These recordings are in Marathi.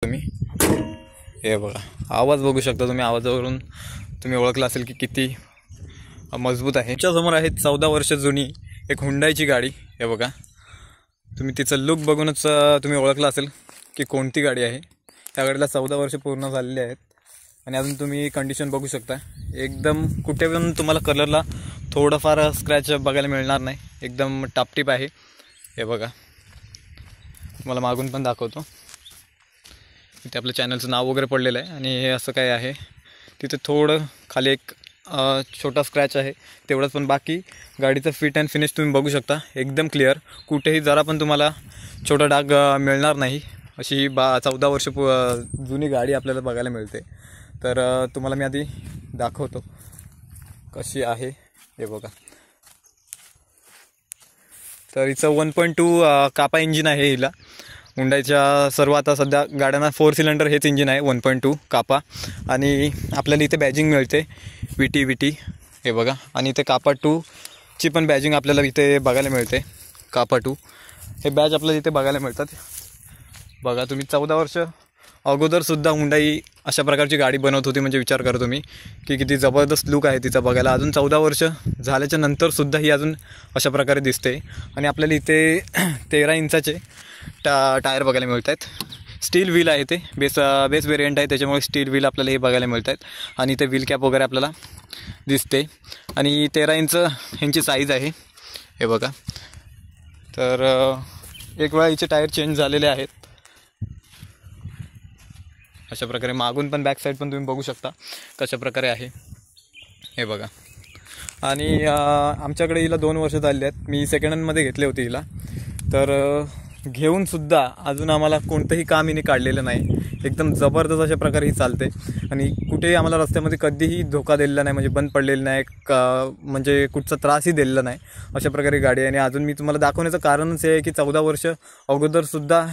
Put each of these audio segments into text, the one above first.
तुम्ही हे बघा, आवाज बघू शकता तुम्ही. आवाजावरून तुम्ही ओळखला असेल की किती मजबूत आहे. तुमच्यासमोर आहे 14 वर्ष जुनी एक हुंडाईची गाडी. हे बघा, तुम्ही तिचं लुक बघूनच तुम्ही ओळखला असेल की कोणती गाडी आहे. त्या गाडीला 14 वर्ष पूर्ण झालेली आहेत आणि अजून तुम्ही कंडिशन बघू शकता. एकदम कुठे पण तुम्हाला कलरला थोडंफार स्क्रॅच बघायला मिळणार नाही. एकदम टापटीप आहे. हे बघा, तुम्हाला मागून पण दाखवतो. इथे आपल्या चॅनलचं नाव वगैरे पडलेलं आहे आणि हे असं काय आहे. तिथे थोडं खाली एक छोटा स्क्रॅच आहे तेवढंच, पण बाकी गाडीचं फिट अँड फिनिश तुम्ही बघू शकता. एकदम क्लिअर, कुठेही जरा पण तुम्हाला छोटा डाग मिळणार नाही. अशी 14 वर्ष जुनी गाडी आपल्याला बघायला मिळते. तर तुम्हाला मी आधी दाखवतो कशी आहे. हे बघा, तर हिचं 1.2 कापा इंजिन आहे. हिला हुंडाईच्या सर्व आता सध्या गाड्यांना 4 सिलेंडर हेच इंजिन आहे, 1.2 कापा. आणि आपल्याला इथे बॅजिंग मिळते VT. हे बघा, आणि इथे कापा 2ची पण बॅजिंग आपल्याला इथे बघायला मिळते. कापा 2 हे बॅज आपल्याला इथे बघायला मिळतात. बघा तुम्ही, 14 वर्ष अगोदरसुद्धा हुंडाई अशा प्रकारची गाडी बनवत होती. म्हणजे विचार करा तुम्ही की किती जबरदस्त लुक आहे तिचा बघायला. अजून 14 वर्ष झाल्याच्या नंतरसुद्धा ही अजून अशा प्रकारे दिसते. आणि आपल्याला इथे 13 इंचाचे टायर बघायला मिळत आहेत. स्टील व्हील आहे, ते बेस वेरियंट आहे, त्याच्यामुळे स्टील व्हील आपल्याला हे बघायला मिळत आहेत. आणि इथे व्हील कॅप वगैरे आपल्याला दिसते. आणि 13 इंच ह्यांची साईज आहे. हे बघा, तर एक वेळा हिचे टायर चेंज झालेले आहेत. अशा प्रकारे मागून पण बॅक साईड पण तुम्ही बघू शकता कशा प्रकारे आहे. हे बघा, आणि आमच्याकडे हिला 2 वर्ष झालेली आहेत. मी सेकंड हँडमध्ये घेतले होते हिला. तर घेऊनसुद्धा अजून आम्हाला कोणतंही काम हिने काढलेलं नाही. एकदम जबरदस्त अशा प्रकारे ही चालते. आणि कुठेही आम्हाला रस्त्यामध्ये कधीही धोका दिलेला नाही, म्हणजे बंद पडलेलं नाही, म्हणजे कुठचा त्रासही दिलेला नाही. अशा प्रकारे गाडी आहे. आणि अजून मी तुम्हाला दाखवण्याचं कारणच हे आहे की 14 वर्ष अगोदरसुद्धा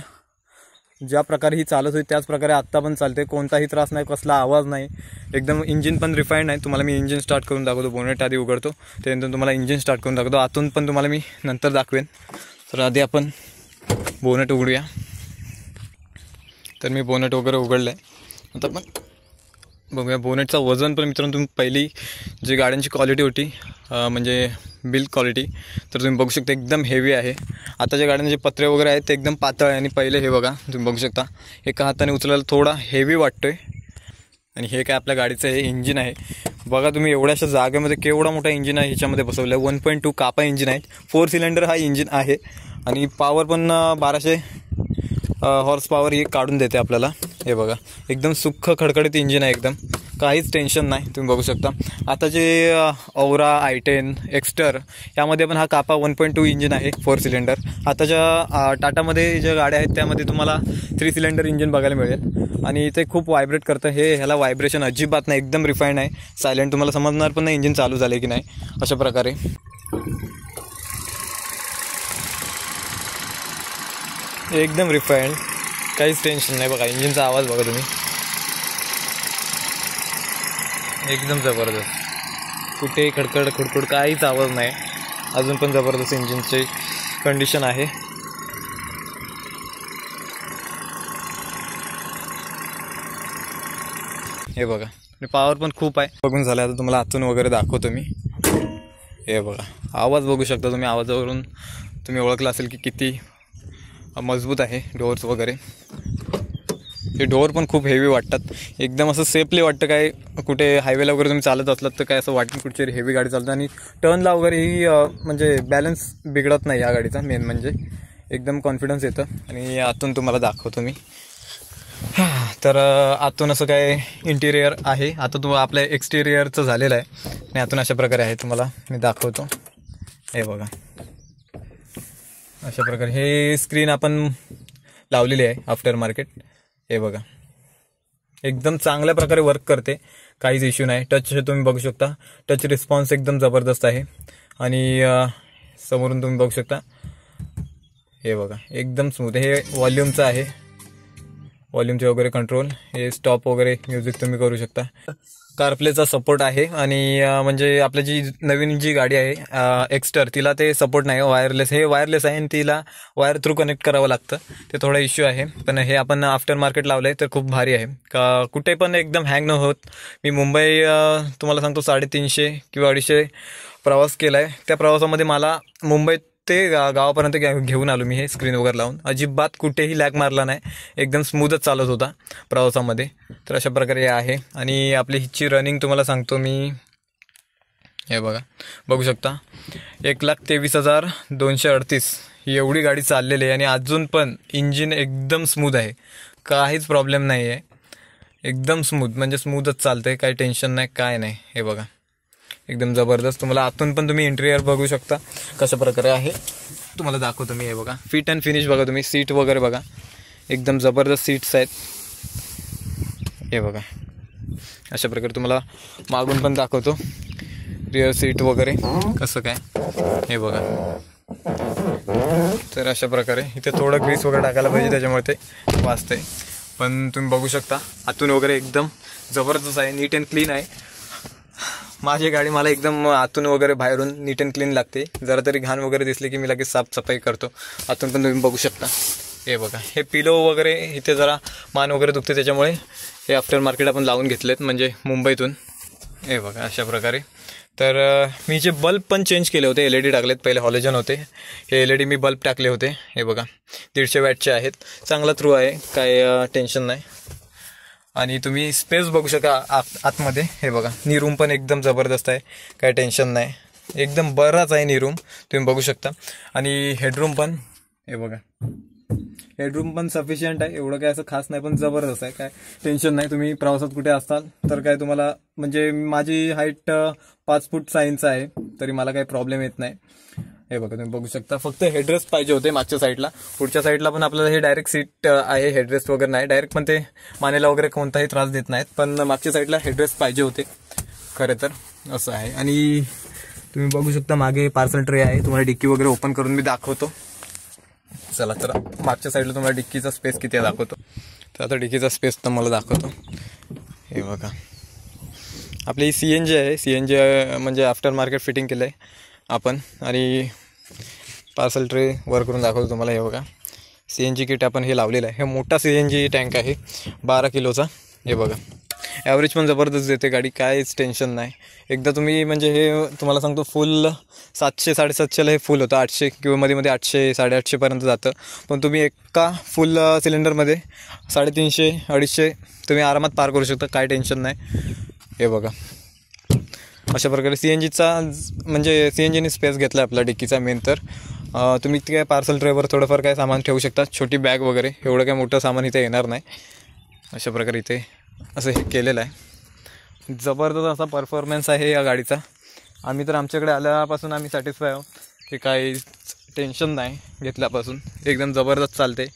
ज्या प्रकारे ही चालत होती त्याच प्रकारे आत्ता पण चालते. कोणताही त्रास नाही, कसला आवाज नाही. एकदम इंजिन पण रिफाईंड आहे. तुम्हाला मी इंजिन स्टार्ट करून दाखवतो. बोनेट आधी उघडतो, त्यानंतर तुम्हाला इंजिन स्टार्ट करून दाखवतो. आतून पण तुम्हाला मी नंतर दाखवेन. तर आधी आपण बोनेट उघडूया. तर मी बोनेट वगैरे उघडलं आहे. आता पण बघूया बोनेटचं वजन. पण मित्रांनो, तुम्ही पहिली जी गाड्यांची क्वालिटी होती म्हणजे बिल्ड क्वालिटी, तर तुम्ही बघू शकता एकदम हेवी आहे. आताच्या गाड्यांचे जे पत्रे वगैरे आहेत ते एकदम पातळ आहे. आणि पहिले हे बघा, तुम्ही बघू शकता एका हाताने उचलायला थोडा हेवी वाटतोय. आणि हे काय आपल्या गाडीचं हे इंजिन आहे. बघा तुम्ही, एवढ्याशा जागेमध्ये केवढा मोठा इंजिन आहे ह्याच्यामध्ये बसवलं आहे. 1.2 कापा इंजिन आहे. 4 सिलेंडर हा इंजिन आहे. आणि पॉवर पण 1200 हॉर्स पॉवर ही काढून देते आपल्याला. हे बघा, एकदम सुख्ख खडखडीत इंजिन आहे. एकदम काहीच टेन्शन नाही. तुम्ही बघू शकता. आता जे औरा, I10, एक्स्टर यामध्ये पण हा कापा 1.2 इंजिन आहे, 4 सिलेंडर. आताच्या टाटामध्ये ज्या गाड्या आहेत त्यामध्ये तुम्हाला 3 सिलेंडर इंजिन बघायला मिळेल. आणि ते खूप व्हायब्रेट करतं. ह्याला व्हायब्रेशन अजिबात नाही, एकदम रिफाईंड आहे, सायलेंट. तुम्हाला समजणार पण नाही इंजिन चालू झाले की नाही. अशा प्रकारे एकदम रिफाईंड, काहीच टेन्शन नाही. बघा इंजिनचा आवाज बघा तुम्ही, एकदम जबरदस्त. कुठेही खडखड खुडखुड काहीच आवाज नाही. अजून पण जबरदस्त इंजिनची कंडिशन आहे. हे बघा, पॉवर पण खूप आहे. बघून झालं. आता तुम्हाला आतून वगैरे दाखवतो मी. हे बघा, आवाज बघू शकता तुम्ही. आवाजावरून तुम्ही ओळखला असेल की किती मजबूत आहे. डोअर्स वगैरे, हे डोअर पण खूप हेवी वाटतात. एकदम असं सेफली वाटतं. काय कुठे हायवेला वगैरे तुम्ही चालत असलात तर काय असं वाटतं कुठची हेवी गाडी चालतं. आणि टर्नला वगैरे ही म्हणजे बॅलन्स बिघडत नाही या गाडीचा. मेन म्हणजे एकदम कॉन्फिडन्स येतं. आणि आतून तुम्हाला दाखवतो मी. तर आतून असं काय इंटिरियर आहे. आता तुम्हाला आपल्या एक्सटिरियरचं झालेलं आहे आणि आतून अशा प्रकारे आहे. तुम्हाला मी दाखवतो. हे बघा, अशा प्रकारे हे स्क्रीन आपण लावलेली आहे आफ्टर मार्केट. हे बघा, एकदम चांगल्या प्रकारे वर्क करते, काहीच इश्यू नाही. टच तुम्ही बघू शकता, टच रिस्पॉन्स एकदम जबरदस्त आहे. आणि समोरून तुम्ही बघू शकता. हे बघा, एकदम स्मूथ. हे व्हॉल्यूमचं आहे. व्हॉल्यूमचे वगैरे कंट्रोल, हे स्टॉप वगैरे म्युझिक तुम्ही करू शकता. कारप्लेचा सपोर्ट आहे. आणि म्हणजे आपली जी नवीन जी गाडी आहे एक्स्टर, तिला ते सपोर्ट नाही, वायरलेस. हे वायरलेस आहे आणि तिला वायर थ्रू कनेक्ट करावं लागतं, ते थोडा इश्यू आहे. पण हे आपण आफ्टर मार्केट लावलं आहे तर खूप भारी आहे. का कुठे पण एकदम हँग न होत. मी मुंबई तुम्हाला सांगतो 350 किंवा 250 प्रवास केला आहे. त्या प्रवासामध्ये मला मुंबईत ते गावापर्यंत घेऊन आलो मी हे स्क्रीन वगैरे लावून. अजिबात कुठेही लॅग मारला नाही, एकदम स्मूथच चालत होता प्रवासामध्ये. तर अशा प्रकारे हे आहे. आणि आपली हिची रनिंग तुम्हाला सांगतो मी, हे बघू शकता 1,23,238 ही एवढी गाडी चाललेली आहे. आणि अजून पण इंजिन एकदम स्मूथ आहे, काहीच प्रॉब्लेम नाही आहे, एकदम स्मूथ, म्हणजे स्मूथच चालतं, काही टेन्शन नाही, काय नाही. हे बघा एकदम जबरदस्त. तुम्हाला आतून पण तुम्ही इंटिरियर बघू शकता कशा प्रकारे आहे, तुम्हाला दाखवतो मी. हे बघा फिट अँड फिनिश बघा तुम्ही, सीट वगैरे बघा एकदम जबरदस्त सीट्स आहेत. हे बघा अशा प्रकारे तुम्हाला मागून पण दाखवतो, रिअर सीट वगैरे कसं काय. हे बघा तर अशा प्रकारे इथे थोडं ग्रीस वगैरे टाकायला पाहिजे, त्याच्यामुळे ते वाजतंय. पण तुम्ही बघू शकता आतून वगैरे एकदम जबरदस्त आहे, नीट अँड क्लीन आहे. माझी गाडी मला एकदम आतून वगैरे बाहेरून नीट अँड क्लीन लागते. जरा तरी घाण वगैरे दिसली की मी लगेच साफसफाई करतो. आतून पण तुम्ही बघू शकता. हे बघा हे पिलो वगैरे इथे जरा मान वगैरे दुखते, त्याच्यामुळे हे आफ्टर मार्केट आपण लावून घेतलेत, म्हणजे मुंबईतून. हे बघा अशा प्रकारे. तर मी जे बल्ब पण चेंज केले होते, LED टाकलेत, पहिले हॉलोजन होते, हे LED मी बल्ब टाकले होते. हे बघा 150 वॅटचे आहेत, चांगला थ्रू आहे, काय टेन्शन नाही. आणि तुम्ही स्पेस बघू शका आतमध्ये. हे बघा नी रूम पण एकदम जबरदस्त आहे, काय टेन्शन नाही, एकदम बराच आहे नी रूम, तुम्ही बघू शकता. आणि हेडरूम पण, हे बघा हेडरूम पण सफिशियंट आहे, एवढं काय असं खास नाही, पण जबरदस्त आहे, काय टेन्शन नाही. तुम्ही प्रवासात कुठे असताल तर काय तुम्हाला, म्हणजे माझी हाईट 5 फूट 6 इंच आहे, तरी मला काही प्रॉब्लेम येत नाही. हे बघा तुम्ही बघू शकता. फक्त हेडरेस्ट पाहिजे होते मागच्या साईडला, पुढच्या साईडला पण आपल्याला हे डायरेक्ट सीट आहे, हेडरेस्ट वगैरे नाही, डायरेक्ट पण ते मानेला वगैरे कोणताही त्रास देत नाहीत, पण मागच्या साईडला हेडरेस्ट पाहिजे होते खरे तर, असं आहे. आणि तुम्ही बघू शकता मागे पार्सल ट्रे आहे, तुम्हाला डिक्की वगैरे ओपन करून मी दाखवतो. चला तर मागच्या साईडला तुम्हाला डिक्कीचा स्पेस किती आहे दाखवतो. तर आता डिक्कीचा स्पेस तर मला दाखवतो. हे बघा आपली CNG आहे, CNG म्हणजे आफ्टर मार्केट फिटिंग केलं आहे आपण. आणि पार्सल ट्रे वर करून दाखवतो तुम्हाला. हे बघा CNG किट आपण हे लावलेलं आहे, हे मोठा CNG टँक आहे 12 किलोचा. हे बघा ॲव्हरेज पण जबरदस्त देते गाडी, काहीच टेन्शन नाही. एकदा तुम्ही म्हणजे हे तुम्हाला सांगतो फुल 700-750ला हे फुल होतं, 800 किंवा मध्ये 800-850 पर्यंत जातं. पण तुम्ही एका फुल सिलेंडरमध्ये 350-250 तुम्ही आरामात पार करू शकता, काय टेन्शन नाही. हे बघा अशा प्रकारे CNGचा म्हणजे CNGने स्पेस घेतला आपला डिक्कीचा मेन. तर तुम्ही काय पार्सल ट्रेवर थोडंफार काय सामान ठेवू शकता, छोटी बॅग वगैरे, एवढं काय मोठं सामान इथे येणार नाही. अशा प्रकारे इथे असं हे केलेलं आहे. जबरदस्त असा परफॉर्मन्स आहे या गाडीचा. आम्ही तर आमच्याकडे आल्यापासून आम्ही सॅटिस्फाय आहोत, की काही टेन्शन नाही घेतल्यापासून, एकदम जबरदस्त चालते.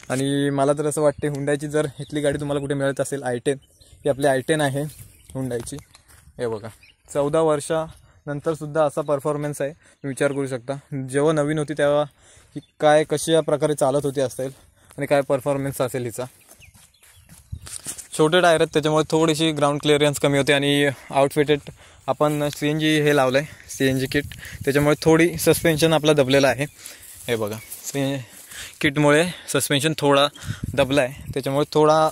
आणि मला तर असं वाटते हुंडाईची जर इथली गाडी तुम्हाला कुठे मिळत असेल, i10, ही आपली i10 आहे हुंडाईची. हे बघा 14 वर्षानंतरसुद्धा असा परफॉर्मन्स आहे, विचार करू शकता. जेव्हा नवीन होती तेव्हा ही काय कशा प्रकारे चालत होती असेल आणि काय परफॉर्मन्स असेल हिचा. छोटे टायर आहेत त्याच्यामुळे थोडीशी ग्राउंड क्लिअरन्स कमी होते. आणि आउटफिटेड आपण CNG हे लावलं आहे, CNG किट, त्याच्यामुळे थोडी सस्पेन्शन आपला दबलेला आहे. हे बघा किटमुळे सस्पेन्शन थोडा दबला आहे, त्याच्यामुळे थोडा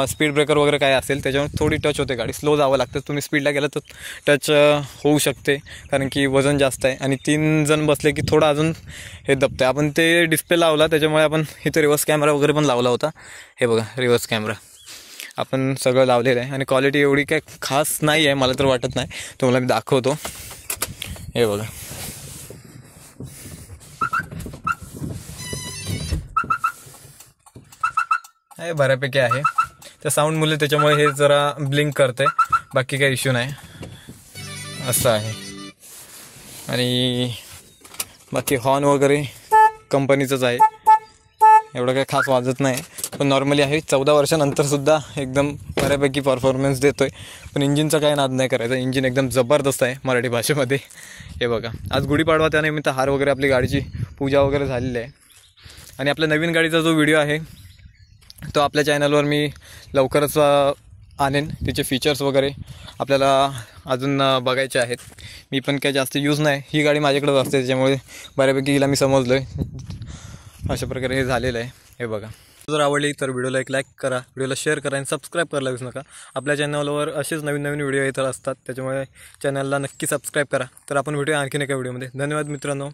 स्पीड ब्रेकर वगैरे काय असेल त्याच्यामुळे थोडी टच होते, गाडी स्लो जावं लागतं. तुम्ही स्पीडला गेलं तर टच होऊ शकते, कारण की वजन जास्त आहे. आणि 3 जण बसले की थोडं अजून हे दबतं. आपण ते डिस्प्ले लावला, त्याच्यामुळे आपण इथे रिव्हर्स कॅमेरा वगैरे पण लावला होता. हे बघा रिव्हर्स कॅमेरा आपण सगळं लावलेलं आहे. आणि क्वालिटी एवढी काय खास नाही आहे, मला तर वाटत नाही, तुम्हाला मी दाखवतो. हे बघा हे बऱ्यापैकी आहे. त्या साऊंडमुळे त्याच्यामुळे हे जरा ब्लिंक करते, बाकी काही इश्यू नाही, असं आहे. आणि बाकी हॉर्न वगैरे कंपनीचंच आहे, एवढं काही खास वाजत नाही, पण नॉर्मली आहे. 14 वर्षानंतरसुद्धा एकदम बऱ्यापैकी परफॉर्मन्स देतो आहे. पण इंजिनचा काय नाद नाही करायचा, इंजिन एकदम जबरदस्त आहे मराठी भाषेमध्ये. हे बघा आज गुढीपाडवा, त्यानिमित्त हार वगैरे आपली गाडीची पूजा वगैरे झालेली आहे. आणि आपल्या नवीन गाडीचा जो व्हिडिओ आहे तो आपल्या चॅनलवर मी लवकरच आणेन. तिचे फीचर्स वगैरे आपल्याला अजून बघायचे आहेत. मी पण काही जास्त यूज नाही, ही गाडी माझ्याकडेच असते त्याच्यामुळे बऱ्यापैकी हिला मी समजलो आहे. अशा प्रकारे हे झालेलं आहे. हे बघा, जर आवडली तर व्हिडिओला एक लाईक करा, व्हिडिओला शेअर करा आणि सबस्क्राईब करायला विसरू नका. आपल्या चॅनलवर असेच नवीन नवीन व्हिडिओ येत असतात, त्याच्यामुळे चॅनलला नक्की सबस्क्राईब करा. तर आपण भेटूया आणखीन एका व्हिडिओमध्ये. धन्यवाद मित्रांनो.